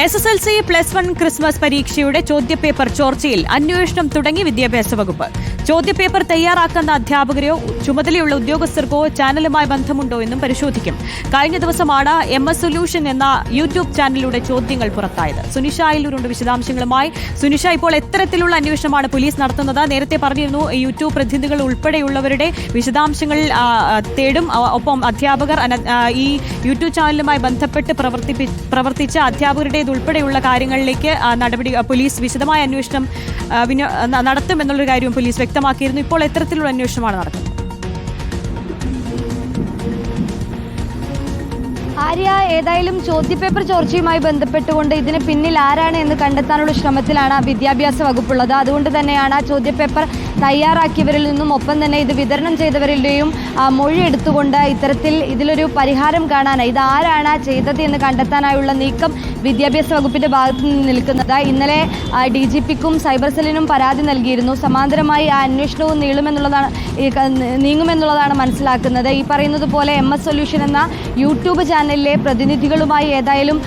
SSLC +1 Christmas പരീക്ഷയുടെ ചോദ്യപേപ്പർ ചോർച്ചയിൽ അന്വേഷണം തുടങ്ങി വിദ്യാഭ്യാസ വകുപ്പ്. ചോദ്യപേപ്പർ തയ്യാറാക്കുന്ന അധ്യാപകരെയോ ചുമതലയുള്ള ഉദ്യോഗസ്ഥർക്കോ ചാനലുമായി ബന്ധമുണ്ടോ എന്നും പരിശോധിക്കും. കഴിഞ്ഞ ദിവസമാണ് MS സൊല്യൂഷൻ എന്ന യൂട്യൂബ് ചാനലിലൂടെ ചോദ്യങ്ങൾ പുറത്തായത്. സുനിഷ അയലൂരുണ്ട് വിശദാംശങ്ങളുമായി. സുനിഷ, ഇപ്പോൾ എത്തരത്തിലുള്ള അന്വേഷണമാണ് പോലീസ് നടത്തുന്നത്? നേരത്തെ പറഞ്ഞിരുന്നു യൂട്യൂബ് പ്രതിനിധികൾ ഉൾപ്പെടെയുള്ളവരുടെ വിശദാംശങ്ങൾ തേടും. ഒപ്പം അധ്യാപകർ ഈ യൂട്യൂബ് ചാനലുമായി ബന്ധപ്പെട്ട് പ്രവർത്തിച്ച അധ്യാപകരുടേതുൾപ്പെടെയുള്ള കാര്യങ്ങളിലേക്ക് പോലീസ് വിശദമായ അന്വേഷണം നടത്തുമെന്നുള്ളൊരു കാര്യം പോലീസ് വ്യക്തമാക്കിയിരുന്നു. ഇപ്പോൾ എത്തരത്തിലുള്ള അന്വേഷണമാണ് നടക്കുന്നത്? ആര്യ, ഏതായാലും ചോദ്യപേപ്പർ ചോർച്ചയുമായി ബന്ധപ്പെട്ടുകൊണ്ട് ഇതിന് പിന്നിൽ ആരാണ് എന്ന് കണ്ടെത്താനുള്ള ശ്രമത്തിലാണ് വിദ്യാഭ്യാസ വകുപ്പുള്ളത്. അതുകൊണ്ട് തന്നെയാണ് ചോദ്യപേപ്പർ തയ്യാറാക്കിയവരിൽ നിന്നും ഒപ്പം തന്നെ ഇത് വിതരണം ചെയ്തവരുടെയും മൊഴി എടുത്തുകൊണ്ട് ഇത്തരത്തിൽ ഇതിലൊരു പരിഹാരം കാണാനായി ഇത് ആരാണ് ചെയ്തത് എന്ന് കണ്ടെത്താനായുള്ള നീക്കം വിദ്യാഭ്യാസ വകുപ്പിന്റെ ഭാഗത്ത് നിന്ന് നിൽക്കുന്നത്. ഇന്നലെ DGPക്കും സൈബർ സെല്ലിനും പരാതി നൽകിയിരുന്നു. സമാന്തരമായി ആ അന്വേഷണവും നീങ്ങുമെന്നുള്ളതാണ് മനസ്സിലാക്കുന്നത്. ഈ പറയുന്നത് പോലെ MS സൊല്യൂഷൻ എന്ന യൂട്യൂബ് ചാനലിലെ പ്രതിനിധികളുമായി ഏതായാലും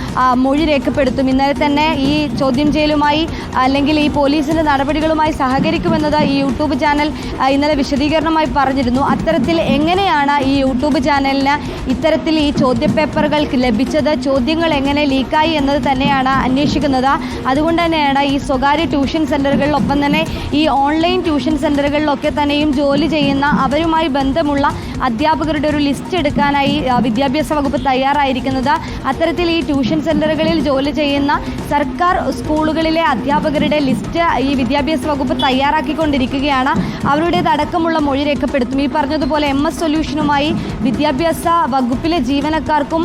മൊഴി രേഖപ്പെടുത്തും. ഇന്നലെ തന്നെ ഈ ചോദ്യം ചെയ്യലുമായി അല്ലെങ്കിൽ ഈ പോലീസിന്റെ നടപടികളുമായി സഹകരിക്കുമെന്നത് ഈ യൂട്യൂബ് ചാനൽ ഇന്നലെ വിശദീകരണമായി പറഞ്ഞിരുന്നു. അത്തരത്തിൽ എങ്ങനെയാണ് ഈ യൂട്യൂബ് ചാനലിന് ഇത്തരത്തിൽ ഈ ചോദ്യപേപ്പറുകൾ ലഭിച്ചത്, ചോദ്യങ്ങൾ എങ്ങനെ ലീക്കായി എന്നത് തന്നെയാണ് അന്വേഷിക്കുന്നത്. അതുകൊണ്ട് തന്നെയാണ് ഈ സ്വകാര്യ ട്യൂഷൻ സെൻ്ററുകളിലൊപ്പം തന്നെ ഈ ഓൺലൈൻ ട്യൂഷൻ സെൻ്ററുകളിലൊക്കെ തന്നെയും ജോലി ചെയ്യുന്ന അവരുമായി ബന്ധമുള്ള അധ്യാപകരുടെ ഒരു ലിസ്റ്റ് എടുക്കാനായി വിദ്യാഭ്യാസ വകുപ്പ് തയ്യാറായിരിക്കുന്നത്. അത്തരത്തിൽ ഈ ട്യൂഷൻ സെൻ്ററുകളിൽ ജോലി ചെയ്യുന്ന സർക്കാർ സ്കൂളുകളിലെ അധ്യാപകരുടെ ലിസ്റ്റ് ഈ വിദ്യാഭ്യാസ വകുപ്പ് തയ്യാറാക്കിക്കൊണ്ടിരിക്കുകയാണ്. അവരുടേതടക്കമുള്ള മൊഴി രേഖപ്പെടുത്തും. ഈ പറഞ്ഞതുപോലെ MS സൊല്യൂഷനുമായി വിദ്യാഭ്യാസ വകുപ്പിലെ ജീവനക്കാർക്കും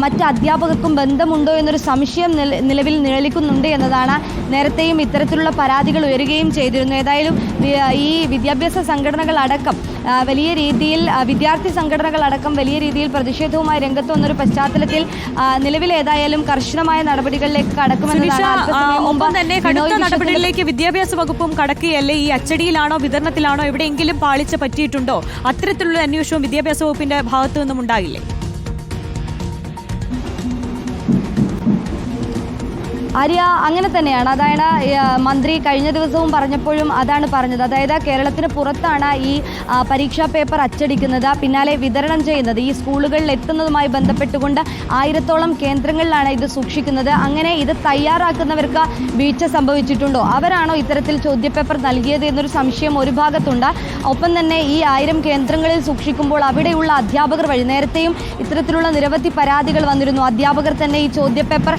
മറ്റ് അധ്യാപകർക്കും ബന്ധമുണ്ടോ എന്നൊരു സംശയം നിലവിൽ നിഴലിക്കുന്നുണ്ട് എന്നതാണ്. നേരത്തെയും ഇത്തരത്തിലുള്ള പരാതികൾ ഉയരുകയും ചെയ്തിരുന്നു. ഏതായാലും ഈ വിദ്യാഭ്യാസ സംഘടനകളടക്കം വലിയ രീതിയിൽ വിദ്യാർത്ഥി സംഘടനകളടക്കം വലിയ രീതിയിൽ പ്രതിഷേധവുമായി രംഗത്ത് വന്നൊരു പശ്ചാത്തലത്തിൽ നിലവിൽ ഏതായാലും കർശനമായ നടപടികളിലേക്ക് നടപടികളിലേക്ക് വിദ്യാഭ്യാസ വകുപ്പും കടക്കുകയല്ലേ? ഈ അച്ചടിയിലാണോ വിതരണത്തിലാണോ എവിടെയെങ്കിലും പാളിച്ച പറ്റിയിട്ടുണ്ടോ? അത്തരത്തിലുള്ള അന്വേഷണവും വിദ്യാഭ്യാസ വകുപ്പിന്റെ ഭാഗത്തു നിന്നും ഉണ്ടാകില്ലേ? ആര്യ, അങ്ങനെ തന്നെയാണ്. അതാണ് മന്ത്രി കഴിഞ്ഞ ദിവസവും പറഞ്ഞപ്പോഴും അതാണ് പറഞ്ഞത്. അതായത് കേരളത്തിന് പുറത്താണ് ഈ പരീക്ഷാ പേപ്പർ അച്ചടിക്കുന്നത്, പിന്നാലെ വിതരണം ചെയ്യുന്നത്. ഈ സ്കൂളുകളിൽ എത്തുന്നതുമായി ബന്ധപ്പെട്ടുകൊണ്ട് 1000-ഓളം കേന്ദ്രങ്ങളിലാണ് ഇത് സൂക്ഷിക്കുന്നത്. അങ്ങനെ ഇത് തയ്യാറാക്കുന്നവർക്ക് വീഴ്ച സംഭവിച്ചിട്ടുണ്ടോ, അവരാണോ ഇത്തരത്തിൽ ചോദ്യപേപ്പർ നൽകിയത് എന്നൊരു സംശയം ഒരു ഭാഗത്തുണ്ട്. ഒപ്പം തന്നെ ഈ 1000 കേന്ദ്രങ്ങളിൽ സൂക്ഷിക്കുമ്പോൾ അവിടെയുള്ള അധ്യാപകർ വഴി നേരത്തെയും ഇത്തരത്തിലുള്ള നിരവധി പരാതികൾ വന്നിരുന്നു. അധ്യാപകർ തന്നെ ഈ ചോദ്യപേപ്പർ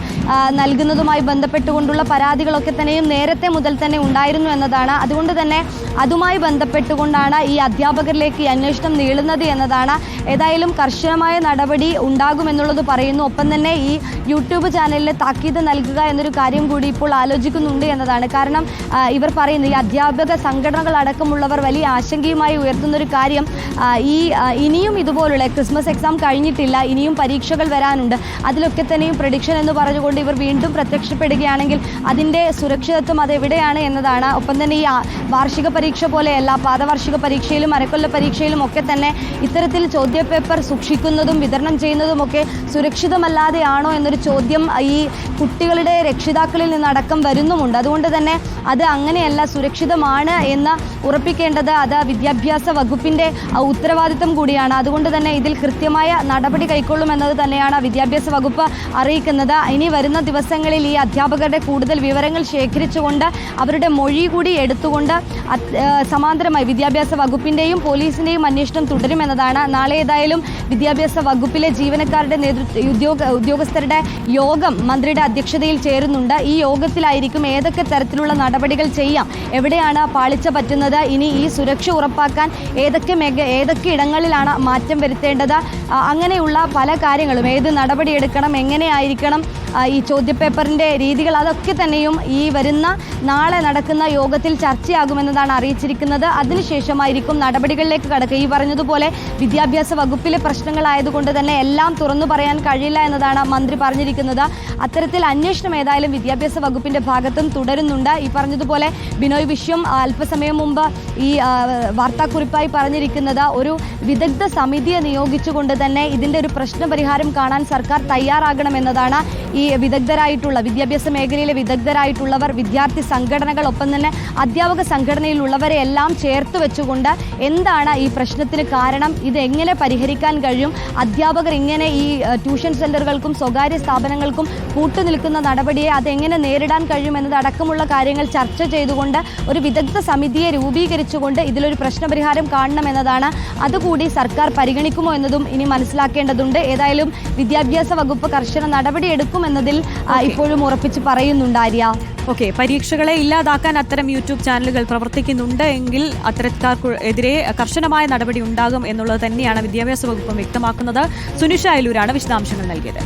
നൽകുന്നതുമായി ബന്ധപ്പെട്ടുകൊണ്ടുള്ള പരാതികളൊക്കെ തന്നെയും നേരത്തെ മുതൽ തന്നെ ഉണ്ടായിരുന്നു എന്നതാണ്. അതുകൊണ്ട് തന്നെ അതുമായി ബന്ധപ്പെട്ടുകൊണ്ടാണ് ഈ അധ്യാപകരിലേക്ക് ഈ അന്വേഷണം നീളുന്നത് എന്നതാണ്. ഏതായാലും കർശനമായ നടപടി ഉണ്ടാകുമെന്നുള്ളത് പറയുന്നു. ഒപ്പം തന്നെ ഈ യൂട്യൂബ് ചാനലിൽ താക്കീത് നൽകുക എന്നൊരു കാര്യം കൂടി ഇപ്പോൾ ആലോചിക്കുന്നുണ്ട് എന്നതാണ്. കാരണം ഇവർ പറയുന്നു, ഈ അധ്യാപക സംഘടനകളടക്കമുള്ളവർ വലിയ ആശങ്കയുമായി ഉയർത്തുന്നൊരു കാര്യം, ഇനിയും ഇതുപോലുള്ള ക്രിസ്മസ് എക്സാം കഴിഞ്ഞിട്ടില്ല, ഇനിയും പരീക്ഷകൾ വരാനുണ്ട്, അതിലൊക്കെ തന്നെയും പ്രഡിക്ഷൻ എന്ന് പറഞ്ഞുകൊണ്ട് ഇവർ വീണ്ടും പ്രത്യക്ഷപ്പെടുകയാണെങ്കിൽ അതിൻ്റെ സുരക്ഷിതത്വം അതെവിടെയാണ് എന്നതാണ്. ഒപ്പം തന്നെ ഈ വാർഷിക പരീക്ഷ പോലെയല്ല, പാദവാർഷിക പരീക്ഷയിലും അരക്കൊല്ല പരീക്ഷയിലും ഒക്കെ തന്നെ ഇത്തരത്തിൽ ചോദ്യപേപ്പർ സൂക്ഷിക്കുന്നതും വിതരണം ചെയ്യുന്നതുമൊക്കെ സുരക്ഷിതമല്ലാതെയാണോ എന്നൊരു ചോദ്യം ഈ കുട്ടികളുടെ രക്ഷിതാക്കളിൽ നിന്നടക്കം വരുന്നുമുണ്ട്. അതുകൊണ്ട് തന്നെ അത് അങ്ങനെയല്ല, സുരക്ഷിതമാണ് എന്ന് ഉറപ്പിക്കേണ്ടത് അത് വിദ്യാഭ്യാസ വകുപ്പിൻ്റെ ഉത്തരവാദിത്തം കൂടിയാണ്. അതുകൊണ്ട് തന്നെ ഇതിൽ കൃത്യമായ നടപടി കൈക്കൊള്ളുമെന്നത് തന്നെയാണ് വിദ്യാഭ്യാസ വകുപ്പ് അറിയിക്കുന്നത്. ഇനി വരുന്ന ദിവസങ്ങളിൽ ഈ അധ്യാപകരുടെ കൂടുതൽ വിവരങ്ങൾ ശേഖരിച്ചുകൊണ്ട് അവരുടെ മൊഴി കൂടി എടുത്തുകൊണ്ട് സമാന്തരമായി വിദ്യാഭ്യാസ വകുപ്പിൻ്റെയും പോലീസിൻ്റെയും അന്വേഷണം തുടരുമെന്നതാണ്. നാളെ ഏതായാലും വിദ്യാഭ്യാസ വകുപ്പിലെ ജീവനക്കാരുടെ ഉദ്യോഗസ്ഥരുടെ യോഗം മന്ത്രിയുടെ അധ്യക്ഷതയിൽ ചേരുന്നുണ്ട്. ഈ യോഗത്തിലായിരിക്കും ഏതൊക്കെ തരത്തിലുള്ള നടപടികൾ ചെയ്യാം, എവിടെയാണ് പാളിച്ച പറ്റുന്നത്, ഇനി ഈ സുരക്ഷ ഉറപ്പാക്കാൻ ഏതൊക്കെ ഇടങ്ങളിലാണ് മാറ്റം വരുത്തേണ്ടത്, അങ്ങനെയുള്ള പല കാര്യങ്ങളും, ഏത് നടപടിയെടുക്കണം, എങ്ങനെയായിരിക്കണം ഈ ചോദ്യപേപ്പറിൻ്റെ രീതികൾ, അതൊക്കെ തന്നെയും ഈ വരുന്ന നാളെ നടക്കുന്ന യോഗത്തിൽ ചർച്ചയാകുമെന്നതാണ് അറിയിച്ചിരിക്കുന്നത്. അതിനുശേഷമായിരിക്കും നടപടികളിലേക്ക് കടക്കുക. ഈ പറഞ്ഞതുപോലെ വിദ്യാഭ്യാസ വകുപ്പിലെ പ്രശ്നങ്ങളായതുകൊണ്ട് തന്നെ എല്ലാം തുറന്നു പറയാൻ കഴിയില്ല എന്നതാണ് മന്ത്രി പറഞ്ഞിരിക്കുന്നത്. അത്തരത്തിൽ അന്വേഷണം ഏതായാലും വിദ്യാഭ്യാസ വകുപ്പിൻ്റെ ഭാഗത്തും തുടരുന്നുണ്ട്. ഈ പറഞ്ഞതുപോലെ ബിനോയ് വിശ്വം അല്പസമയം മുമ്പ് ഈ വാർത്താക്കുറിപ്പായി പറഞ്ഞിരിക്കുന്നത് ഒരു വിദഗ്ധ സമിതിയെ നിയോഗിച്ചുകൊണ്ട് തന്നെ ഇതിൻ്റെ ഒരു പ്രശ്നപരിഹാരം കാണാൻ സർക്കാർ തയ്യാറാകണമെന്നതാണ്. ഈ വിദഗ്ധരായിട്ടുള്ള വിദ്യാഭ്യാസ മേഖലയിലെ വിദഗ്ധരായിട്ടുള്ളവർ, വിദ്യാർത്ഥി സംഘടനകൾ, ഒപ്പം തന്നെ അധ്യാപക സംഘടനയിലുള്ളവരെ എല്ലാം ചേർത്ത് വെച്ചുകൊണ്ട് എന്താണ് ഈ പ്രശ്നത്തിന് കാരണം, ഇത് എങ്ങനെ പരിഹരിക്കാൻ കഴിയും, അധ്യാപകർ ഇങ്ങനെ ഈ ട്യൂഷൻ സെൻ്ററുകൾക്കും സ്വകാര്യ സ്ഥാപനങ്ങൾക്കും കൂട്ടുനിൽക്കുന്ന നടപടിയെ അതെങ്ങനെ നേരിടാൻ കഴിയും എന്നതടക്കമുള്ള കാര്യങ്ങൾ ചർച്ച ചെയ്തുകൊണ്ട് ഒരു വിദഗ്ധ സമിതിയെ രൂപീകരിച്ചുകൊണ്ട് ഇതിലൊരു പ്രശ്നപരിഹാരം കാണണമെന്നതാണ്. അതുകൂടി സർക്കാർ പരിഗണിക്കുമോ എന്നതും ഇനി മനസ്സിലാക്കേണ്ടതുണ്ട്. ഏതായാലും വിദ്യാഭ്യാസ വകുപ്പ് കർശന നടപടിയെടുക്കുമെന്നതിൽ ഇപ്പോഴും ഉറപ്പിച്ച് പറയുന്നുണ്ട് ആര്യ. ഓക്കെ, പരീക്ഷകളെ ഇല്ലാതാക്കാൻ അത്തരം യൂട്യൂബ് ചാനലുകൾ പ്രവർത്തിക്കുന്നുണ്ട് എങ്കിൽ അത്തരക്കാർക്കെതിരെ കർശനമായ നടപടി ഉണ്ടാകും എന്നുള്ളത് തന്നെയാണ് വിദ്യാഭ്യാസ വകുപ്പ് വ്യക്തമാക്കുന്നത്. സുനിഷ അയലൂരാണ് വിശദാംശങ്ങൾ നൽകിയത്.